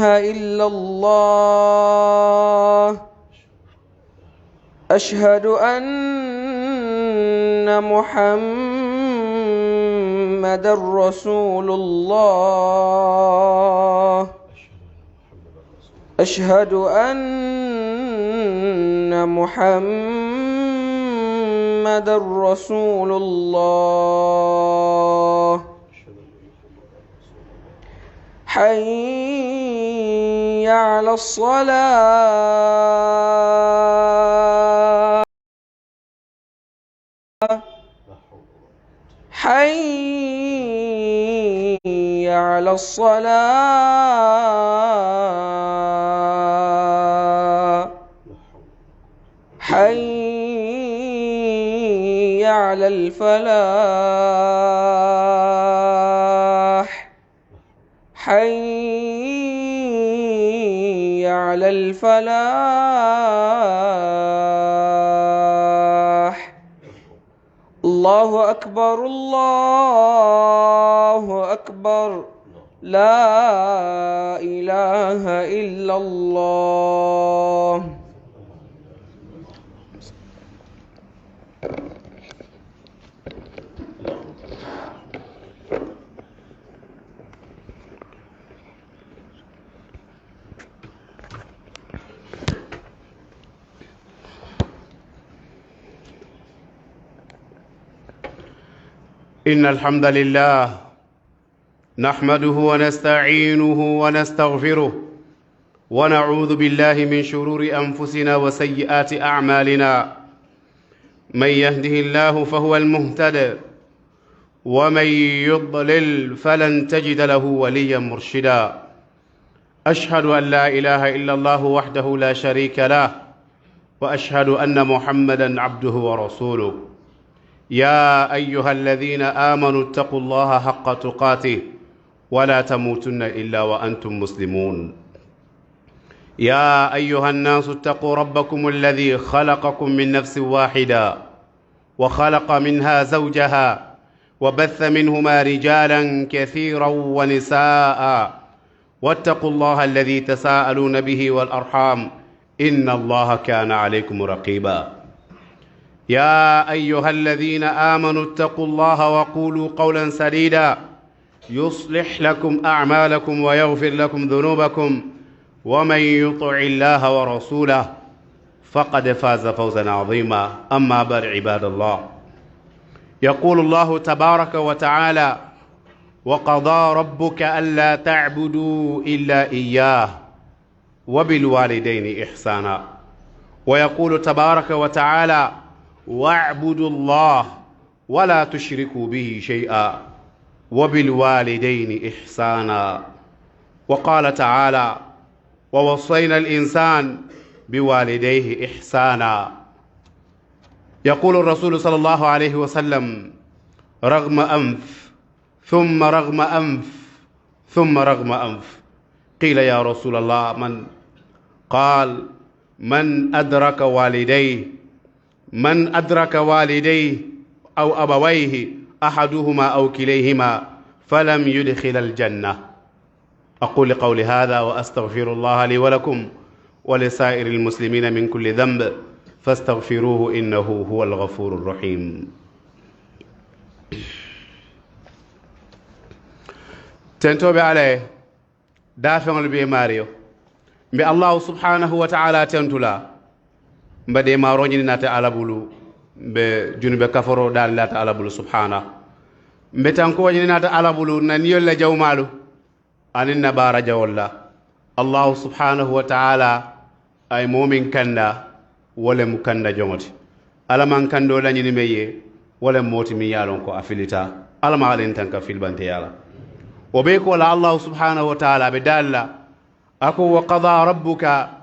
إلا الله أشهد أن محمد رسول الله أشهد أن محمد رسول الله حي على الصلاة حي على الصلاة حي على الفلاح حي على الفلاح الله أكبر الله أكبر لا إله إلا الله. إن الحمد لله نحمده ونستعينه ونستغفره ونعوذ بالله من شرور أنفسنا وسيئات أعمالنا من يهده الله فهو المهتد ومن يضلل فلن تجد له وليا مرشدا أشهد أن لا إله إلا الله وحده لا شريك له وأشهد أن محمدا عبده ورسوله يا أيها الذين آمنوا اتقوا الله حق تقاته ولا تموتن إلا وأنتم مسلمون يا أيها الناس اتقوا ربكم الذي خلقكم من نفس واحدة وخلق منها زوجها وبث منهما رجالا كثيرا ونساء واتقوا الله الذي تساءلون به والأرحام إن الله كان عليكم رقيبا يا أيها الذين آمنوا اتقوا الله وقولوا قولا سديدا يصلح لكم أعمالكم ويغفر لكم ذنوبكم ومن يطع الله ورسوله فقد فاز فوزا عظيما أما بعد عباد الله يقول الله تبارك وتعالى وقضى ربك ألا تعبدوا إلا إياه وبالوالدين إحسانا ويقول تبارك وتعالى واعبدوا الله ولا تشركوا به شيئا وبالوالدين إحسانا وقال تعالى ووصينا الإنسان بوالديه إحسانا يقول الرسول صلى الله عليه وسلم رغم أنف ثم رغم أنف ثم رغم أنف قيل يا رسول الله من؟ قال من أدرك والديه أو أبويه أحدهما أو كليهما فلم يدخل الجنة. أقول قولي هذا وأستغفر الله لي ولكم ولسائر المسلمين من كل ذنب فاستغفروه إنه هو الغفور الرحيم. تنتوبي عليه دافع البيماريو الله سبحانه وتعالى تنتلا mbade ma roñini nata alabulu be junube kafaro dal lata alabulu subhana mbetan ko wajini nata alabulu nan yolla jawmalu anin nabara jawalla allah subhanahu wa ta'ala ay momin kanda wala mukanda jomoti alaman kando lañini meye wala moti mi yalon ko afilita alama alen tanka filbante yala o be ko la allah subhanahu wa ta'ala be dalla ako wa qada rabbuka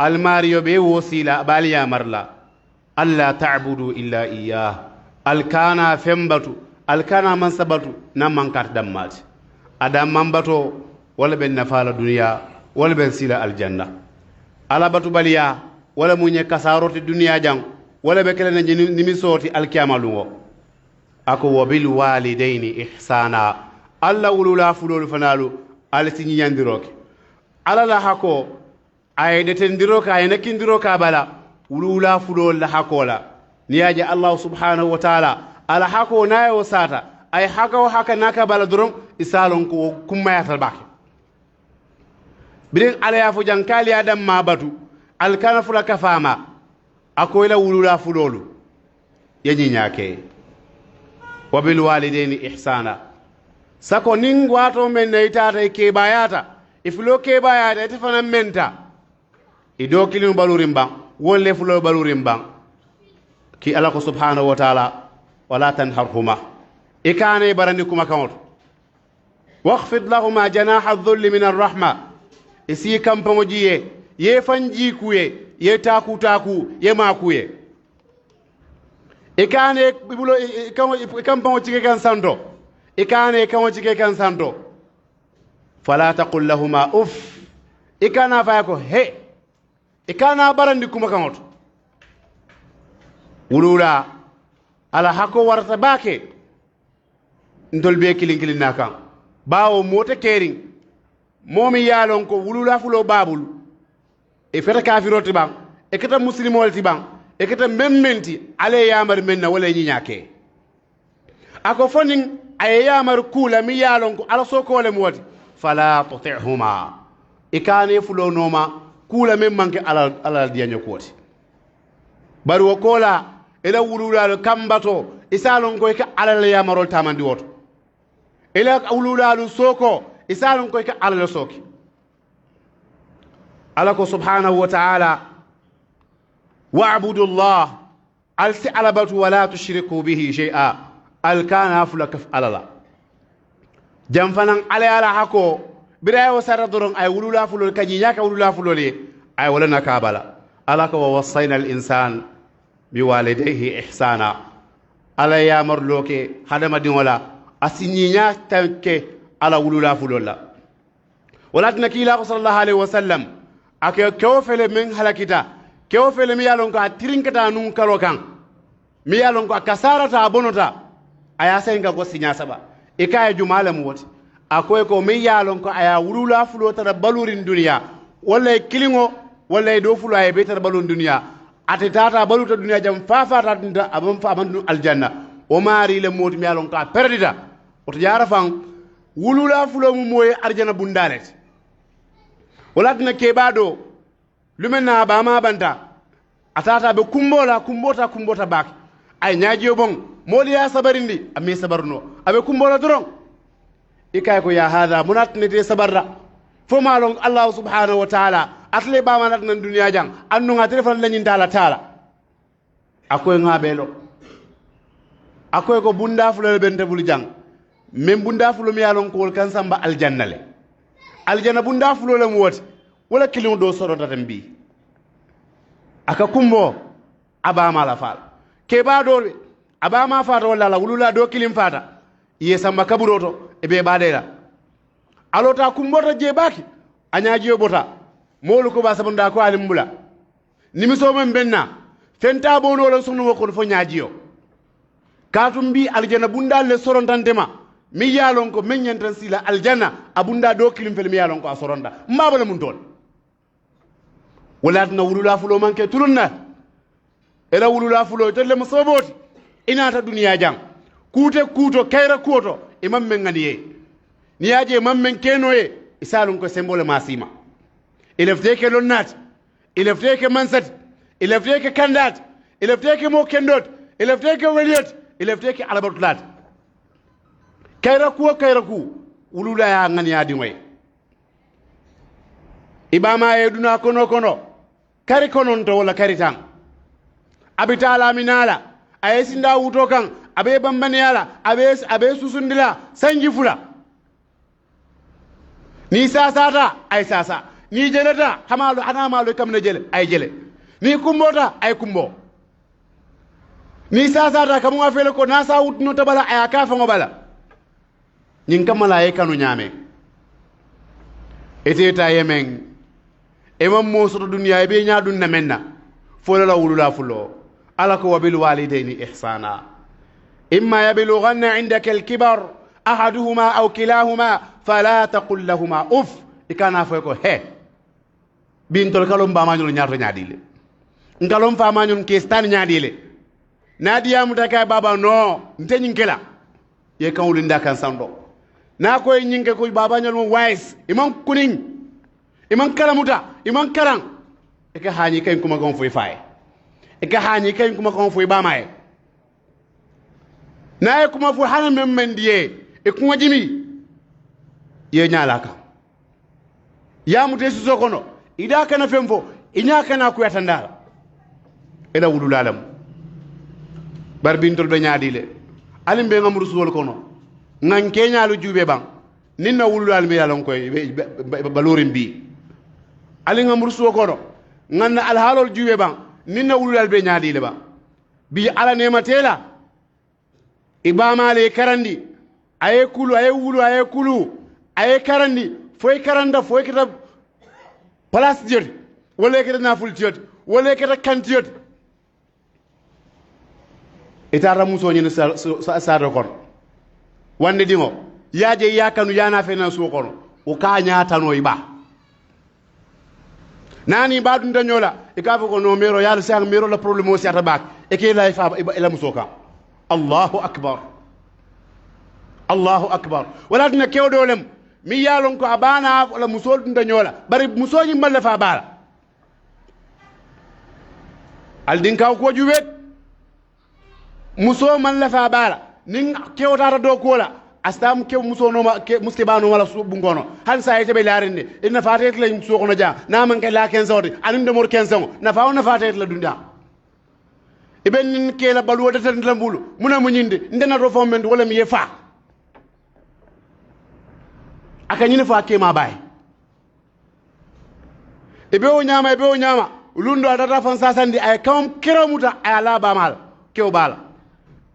الماريو بي وسيلة باليا مرلا ألا تعبدوا إلا إياه الكانا فمبتو الكانا من سبتو نمان كات دمات أدام من بتو ولا بين نفال الدنيا ولا بين سيلة الجنة ألا بتو باليا ولا مونية كساروت الدنيا جان ولا بكلنا نمسوتي الكيامة لونغو أكو وبالوالدين إحسانا ألا ولولا فلول فنالو ألا سيني يندروك ala la hako ay detendiro ka ay nakindiro ka bala wulula fulo la hakola niyaje Allah subhanahu wa ta'ala ala hako nayo sata ay hako haka naka bala durum isalon ko kummayatal bake birin ala ya fu jankali adam ma batu alkana fula kafama akoyla wulula fulolu yanyi nyake wa bil walidaini ihsana sako ning wato men ne itata ke bayata iflo ke bayata tifana menta ido kilin balurin bang wolle fulo balurin bang ki ala ko subhanahu wa ta'ala wala tanharhuma ikane barani kuma kamot واخفض لهما جناح الذل من الرحمه isi kampango jiye ye fanji kuye ye taku taku ye makuye ikane bibulo kampango cike kan santo ikane kamo cike kan santo fala taqul lahumā uff ikana fa ko he ikana barandi kuma kamoto wulula ala hako warta bake ndol be kilin nakan bawo mota kering momi yalon ko wulula fulo babul e feta kafiroti bang e kata muslimol ti bang e kata memmenti ale yamar menna wala nyi nyake ako fonin ay yamar kula mi yalon ko ala soko le moti fala tuti'huma ikane fulo noma kula mem manke ala dianyo koti bari wokola ela wulula kambato isalon ko ka ala yamarol tamandi woto ela wulula soko isalon ko ka ala soki ala ko subhanahu wa ta'ala wa'budu Allah alsi alabatu wa la tushriku bihi shay'a alkana fulakaf alala jamfanan ala hako birayo saradoron ay wulula fulol kanyi nyaka wulula fulole ay wala nakabala ala ko wasayna al insan biwalidayhi ihsana ala ya marloke hadama dingola asinyinya tanke ala wulula fulolla wala tunakila sallallahu alaihi wasallam ake kewfele men halakita kewfele mi yalon ko atirinkata nun kalokan mi yalon ko kasarata bonota aya senga go sinya saba e kay jumala mu woti akoy ko mi yalon ko aya wulula fulota da balurin duniya wala kilingo wala do fulo ay betar balun duniya atitata baluta duniya jam fafata dinta abam fa amandu aljanna o mari le moti mi yalon ko perdita oto jara fan wulula fulo mu moye arjana bundalet wala dina kebado lumena ba ma banta atata be kumbota bak ay nyaajiyo bon moli ya sabarindi ami sabarno abe kumbola doron ikay ko ya hada munat ne te sabarra fo malon Allah subhanahu wa ta'ala atle ba manat nan duniya jang annu nga telefon lañin tala akoy ngabelo akoy ko bunda fulo bente bul jang même bunda fulo mi yalon ko kan samba aljanna le aljanna bunda fulo le mu woti wala kilin do soro datam bi aka kumbo abama la fal ke ba do abama fata wala la wulula do kilin fata ye samba kaburoto e be badela alota kumbota je baki anyaajiyo bota molu ko ba sabunda ko alimbula nimiso men benna fenta bono wala sunu ko fo nyaajiyo katum bi aljanna bunda le sorontantema mi yalon ko menyantan sila aljanna abunda do kilim fel mi yalon ko a soronda mbabala mun ton wala na wulula fulo manke tulunna ela wulula fulo telle musoboti inata duniya jang kuto kayra kuto imam men ngani niyaje imam men kenoye isalon ko symbole masima ilafteke lonnat ilafteke mansat ilafteke kandat ilafteke mo kendot ilafteke waliyat ilafteke alabatlat kayra ku wulula ya ngani adi moy ibama e duna kono kari konon to wala kari tan abitala minala ayesinda wuto kan abe bambane yala abe susundila sanji fula ni sasata ay sasa ni jeleta hamalu anamalu kamne jele ay jele ni kumbota ay kumbo ni sasata kamu afele ko nasa wutno tabala ay akafa ngobala nyin kamala e kanu nyame eteta yemen emam mosoto duniya be nyaadun na menna folo la wulula fulo alako wabil walidaini ihsana imma yablughanna indaka alkibar ahaduhuma aw kilahuma fala taqul lahumā uff ikana fo ko he bin tol kalom ba mañul ñaato ñaadile ngalom fa mañum ke stan ñaadile nadiyamu taka baba no nteñin kela ye kan wulinda kan sando na koy ñinke ko baba ñol mo wise imam kuning imam kalamuta imam karan e ka hañi kay kuma gon foy fay e ka hañi kay kuma gon foy ba may na e kuma fo hanan men men diye e kuma jimi ye ñalaka yamute su sokono ida kana femfo inya kana ku yatandala ela wululalam barbintol be ñaadile alim be ngam rusul kono ngan keñalu jube bang ninna wululal mi yalon koy balorim bi ali ngam rusul kono ngan al halol jube bang ninna wululal be ñaadile ba bi ala nema tela ibamale karandi aye kulu aye wulu aye kulu aye karandi foy karanda foy kita place joti wala kita naful joti wala kita kan joti itara muso ni sa rekord wande dingo yaaje yakanu yana fena su kono o ka nyaatano iba nani ba dun danyola e ka ko no mero yalla sang mero la problème o siata bak e ke lay fa ila muso ka Allahu akbar wala dina kewdolem mi yalon ko abana wala muso dun danyola bari muso ni mballa fa bala al din kaw ko juwet muso man la fa bala nin kewtata do kola astam kew muso no ma ke muskibano wala su bungono han sa yete be larinde inna fatet la muso kono ja na man ke la 15 heures anin de mor 15 ans na faaw na fatet la dunda iben nin ke la balu wada tan lambulu muna mu ñinde ndena do fo men wala mi ye fa aka ñine fa ke ma bay ebe o ñama lundo adata fan sasandi ay kam kiramuta ay ala bamal kew bala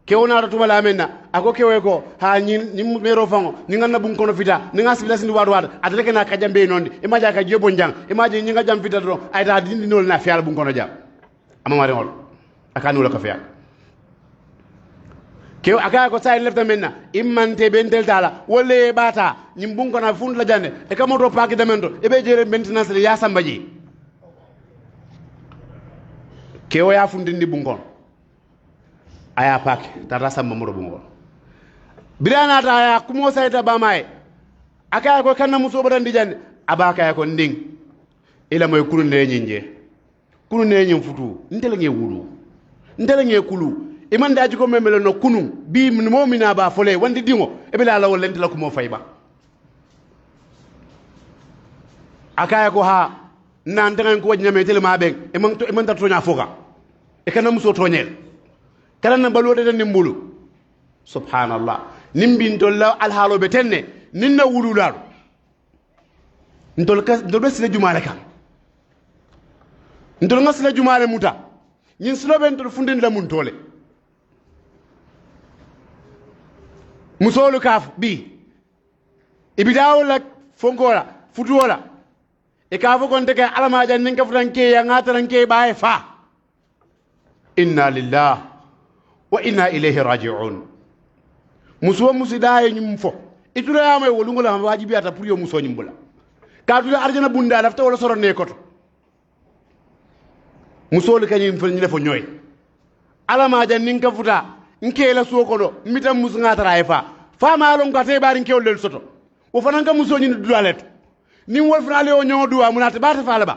kewna to tuma lamenna ako kewe ko ha ñin mero fango ni ganna bun kono fita ni ngas lasindi wadu wadu adreke na ka jambe nondi imaja ka jebo njang imaji ñi nga jam fita do ay ta dindi nol na fial bun kono jam ama mari ngol akanu la ko fiya kew aka ko say lefta menna immante bentel tala wolle bata ñim bun kono fund la jande e kamoto paaki demendo e be jere maintenance ya sambaji kew ya fundindi bun kono aya pake tata samba moro bungo birana ta aya kumo sayta bamaye akaya ko kanna muso badandi jande abaka ya ko nding ila moy kulu ne nyinje futu ndele nge kulu iman daji ko memelo no kunu bi mo mina ba fole wandi dingo e be la lawol lenti la kumo fayba akaya ko ha nan tangan ko wajname tele ma ben e man ta tonya foka e kanna muso tonyel kala na balwode den nimbulu subhanallah nimbin tolla al halo be tenne ninna wulularu ndol be sile jumale kan ndol ngasila jumale muta nyin silo ben tol fundin la mun tole musolu kaf bi ibidawla fonkola futuola e kafo kon te kay alama jan nin ka futanke ya ngataranke bae fa inna lillahi wa inna ilayhi raji'un muso musida nyum fo itura may wolu ngola wajibi ata pour yo muso nyimbula ka tu arjana bunda lafta wala soro ne koto muso le kanyim fo nyile fo nyoy alama jan nin ka futa nke la so kodo mitam mus ngata fa ma lon ka te bari nke wol soto wo fanan ka muso nyi dualet ni wol frale o nyo duwa munata bata fala ba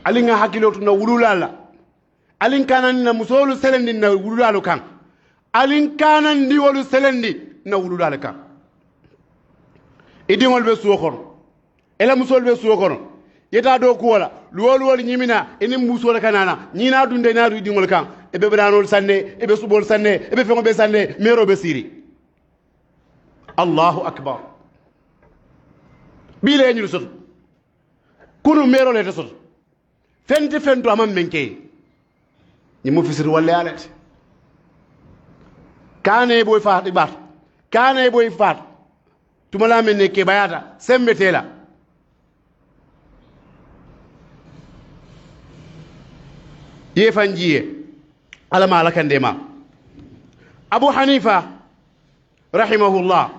alinga hakilotu na wululala alin kanan na musolu selendi na wululalu kan alin kanan di wolu selendi na wululalu kan idingol be suwo kono ela musol be suwo kono yeta do ko wala luwolu wol nyimina eni musol kanana nyina dunde na du idingol kan e be branol sanne e be subol sanne e be fengo be sanne mero be siri Allahu akbar bile nyul sot kunu mero le sot fento amam menke ni mo fisir walle alet kane boy faat ibat kane boy faat tumala men ne ke bayata sembetela yefanjiye ala malaka ndema Abu Hanifa rahimahullah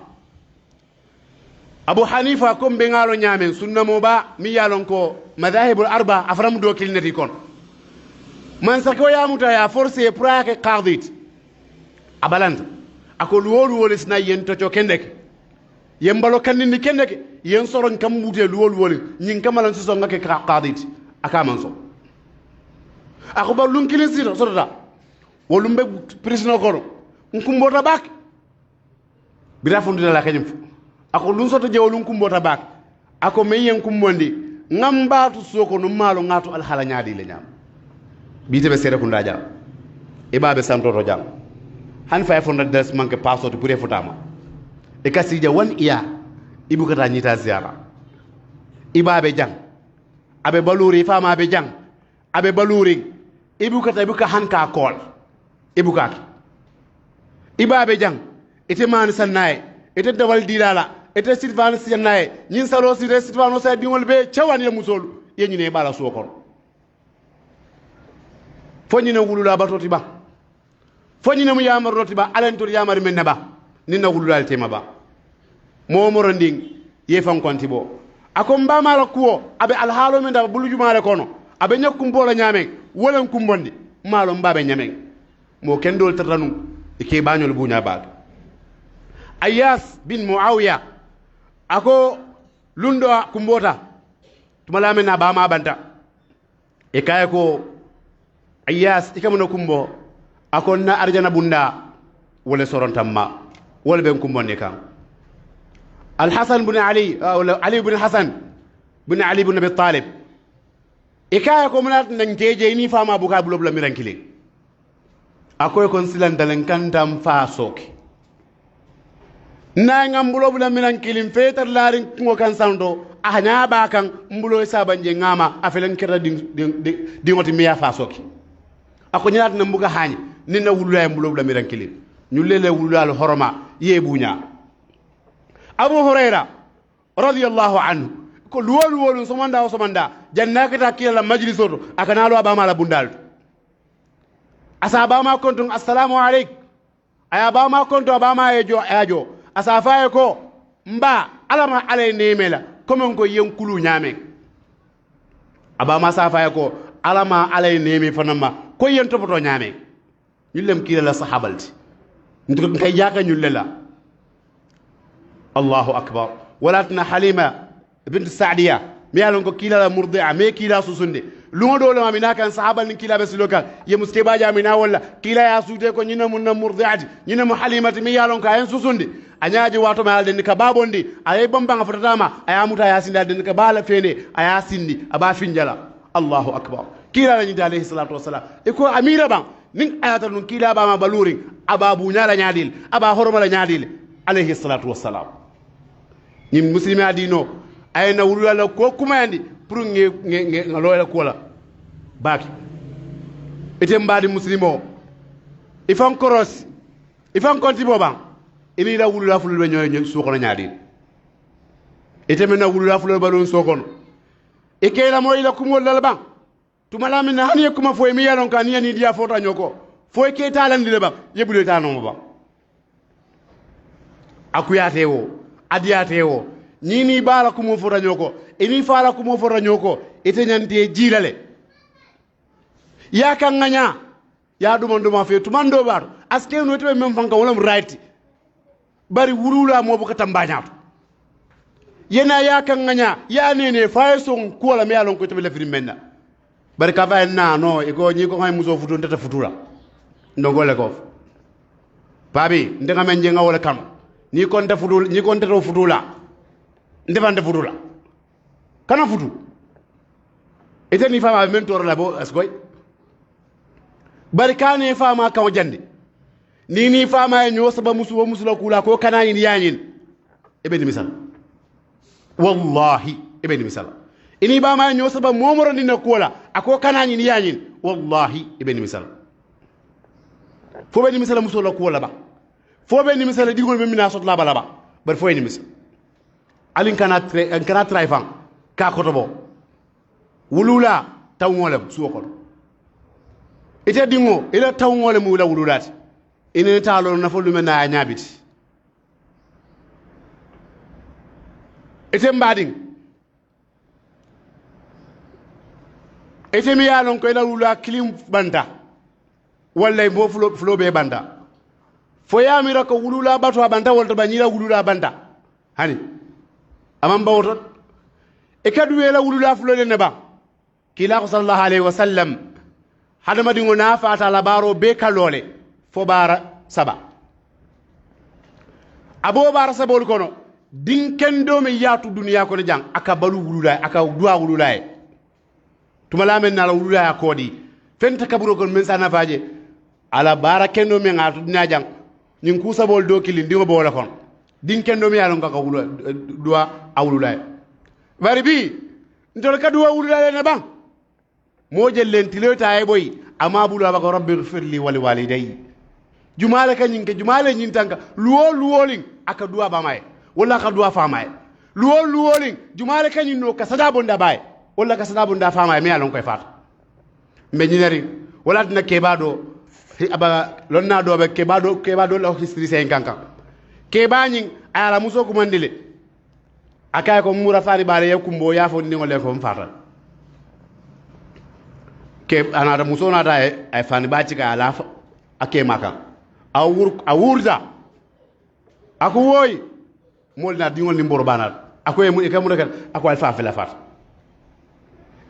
abu hanifa ko be ngalo nyamen sunna mo ba mi yalon ko madahibul arba afram do kilnati kon man sako ya muta ya forcer praake qadit abalanta ako luwolu wole sina yen to kendeke yembalo kannini kendeke yen soron kam mute luwolu wole nyin kamalan so ngake qadit akaman so ako ba lun kilin sito sotota wolumbe prisino kono nkumbota bak bira fondula la kanyum ako lun soto jewlun kumbota bak ako meyen kumbondi ngambatu soko no malo ngatu al hala nyaadi le nyam bite be sere kunda jam e babe santoto jam han 500 dollars manke password pour futama e kasija wan iya ibu kata nyita ziara ibabe jang abe baluri fama be jang abe baluri ibu kata ibu ka hanka kol ibu ka ibabe jang ite man sannaye ite dawal dilala ite silvan sannaye nyin salo sire silvano sa dingol be chawan ye musol ye nyine bala sokon fonni na wulula batoti ba fonni na mu yamar roti ba alentor yamar men ba ninna wulula tema ba momoro nding ye fan konti bo akom ba mala kuo abe alhaalo men da bulu jumaale kono abe nyakum bola nyame wolen kumbondi malo mbabe nyame mo kendol tatanu e ke bañol buña baag ayas bin muawiya ako lundo kumbota tumalame na ba ma banta e kay ko ayas ikamuno kumbo ako na arjana bunda wala sorontamma wala ben kumbonde kam الحسن بن علي علي بن حسن بن علي بن ابي طالب ikaya ko munat nan jeje ni fama buka bulo bla mirankile akoy kon silan dalen kantam fa soki na ngam bulo bla mirankile fetar larin ko kan sando ahnya ba kan mbulo sabanje ngama afelen kera di ngoti miya fa soki ako nyat na mbuga hani ni na wulula mbulo bla mirankile ñu lele wulula al horoma yebunya abu hurayra radiyallahu anhu ko luwolu somanda jannaka ta kila majlisoto akanalo abama la bundal asa abama kontum assalamu alayk ay abama kontum abama ejo asa faye ko mba alama alay nemela comme ko yenkulu nyame abama sa faye ko alama alay nemi fanama ko yen topoto nyame ñullem kila la sahabalti ndiko kay yaka ñullela الله أكبر ولاتنا حليمة بنت السعدية ميالون كو كيلا مرضعة مي كيلا سوسندي لونو دولا ما منا كان صحابة لن كيلا بس لوكا يمستيبا جامنا ولا كيلا يا سوتي كو نينا من مرضعة نينا محليمة ميالون كاين سوسندي أنياجي واتو ما يالدن كبابوندي أي بمبان فتتاما أي أموتا ياسين دالدن كبالا فيني أي سندي أبا فنجلا الله أكبر كيلا لنجد عليه الصلاة والسلام يكو أميرا بان نين آيات نون كيلا باما بلوري أبا بونيا لنياديل أبا هرم لنياديل عليه الصلاة والسلام ñim muslimi adino ayna wulula ko kumayandi pour nge ngaloya ko la baki ete mbadi muslimo ifan koros ifan konti boban ini la wulula fulbe ñoy suko na ñaadi ete mena wulula fulbe balon sokon e kayla moy la kumol la ban tumala min hani kuma foy mi yalon kan yani dia fota ñoko foy ke talandi le ba yebule tano ba akuyate wo adiyate wo ñini bala ko mo fota ñoko eni fala ko mo fota ñoko ite ñante jilale ya kan nganya ya duma fe tumando bar aske no tebe mem fanka wala right bari wulula mo bu ka tambañato yena ya kan nganya ya nene fayson ko la me yalon ko tebe le fi menna bari ka fa na no e ko ñi ko hay muso futu ndata futura ndongole ko babi ndenga men jenga wala kam ni konta futul ni konta to futula ndefande futula kana futu ete ni fama mentor la bo askoy barkane fama kaw jande ni fama e nyo saba musu musula kula ko kana yin yanin ebeni misal wallahi ebeni misal ini ba ma nyo saba momoro ni nakola ako kana yin yanin wallahi ebeni misal fo beni misal musula kula ba fo be ni misala digol be mina sot la bala ba bar fo ni misal alin kana traifan ka ko to bo wulula taw ngolem su ko ite dingo ila taw ngolem wula wululat ine talo na fo lu mena nyaabiti ete mbading ete mi yalon ko ila wula kilim banta walla mo flo be banta fo yamira ko wulula bato banta wolto banyira wulula banta hani amam bawto e kadu wela wulula flo le neba kila sallallahu alaihi wasallam hadama dingo na fata labaro be kalole fo bara saba abo bara sabol kono din kendo me yatu duniya ko jang aka balu wululay aka duwa wululay tumala men nala wululay akodi fenta kaburo kon men sana faje ala bara kendo me ngatu duniya jang nyin ku sabol do kilin dingo bo wala kon din kendo me yalon ka wululay duwa awululay bari bi ndol ka duwa wululay ne bang mo jel len tilota ay boy ama bulu abako rabbi firli wali walidayya jumale ka nyinke jumale nyintanka luwoling aka duwa bamaye wala ka duwa famaye luwoling jumale ka nyinno ka sada bonda baye wala ka sada bonda famaye me alon koy fat me nyinari wala dina kebado aba lonna do be kebado la history sen kanka kebanyin ala muso ko mandile akay ko mura fani bare yakumbo yafo ni ngole ko mfata ke anada muso na da ay fani ba ci ka ala ake maka awurda ako woy molna dingol ni mboro banat ako e mu rek ako al fa la fat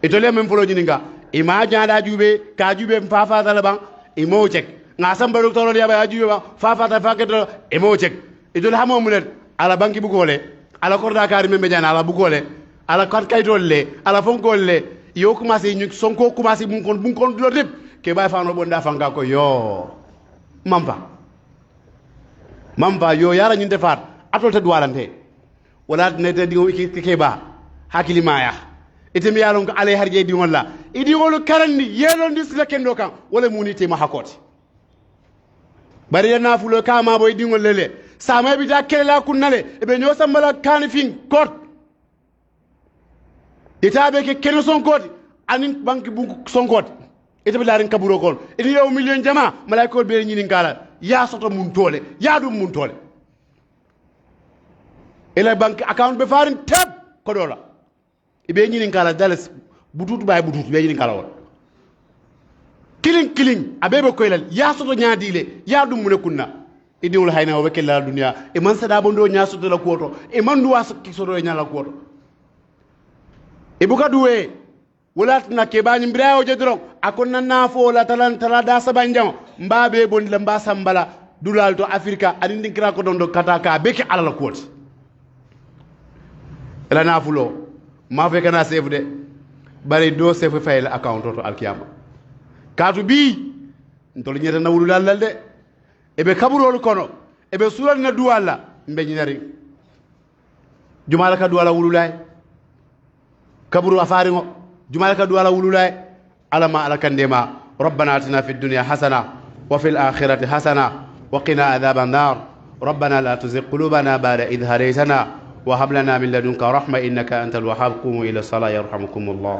e to le men folo jininga ima jaada jube ka jube fa dala ban e mo cek nga samba docteur ya ba jube ba fa ta ke to e mo cek e to hamo mulet ala banki bu gole ala korda kari membe jana ala bu gole ala kat kay tolle ala fonkole yo commencé ñu sonko commencé bu kon do deb ke bay fa no bonda fanga ko yo mampa yo yara ñinte faat atol te duwarante wala nete digo ke ba hakili maya ite mi yalon ko ale harje di wala idi wolo karandi yelon dis la kendo kan wala munite ma hakoti bari na fulo kama boy di ngol lele sama bi ta kela kunale e be nyo sambala kan fin kot itabe ke keno son kot anin banki bu son kot ite be larin kaburo kon idi yow million jama malaikol be ñini ngala ya soto mun tole ya dum mun tole ila bank account be farin tab ko dola ibe ñini ngala dalas bututu bay bututu be ñini ngala won kilin abebe koylal ya soto nyaadile ya dum mun kunna idi wol hayna o bekela dunya e man sada bondo nya soto la koto e man duwa ki soto nya la koto e buka duwe wala na ke bañi mbirayo je dron akon na fo la tala da sabanjam mbabe bon la mba sambala dulal to afrika ani dinkira ko don do kataka beki alala koti ela na fulo ma fe kana save de bari do save fayel account to alkiyama katu bi ntol nyeta na wulul Allah de ebe kaburol kono ebe sural na duwala mbe nyari jumala ka duwala wululay kaburu afari ngo جمالك دوala ولولاي على ما على كندما ربنا اتنا في الدنيا حسنه وفي الاخره حسنه وقنا عذاب النار ربنا لا تزغ قلوبنا بعد إذ هديتنا وهب لنا من لدنك رحمه انك انت الوهاب قوموا الى الصلاه يرحمكم الله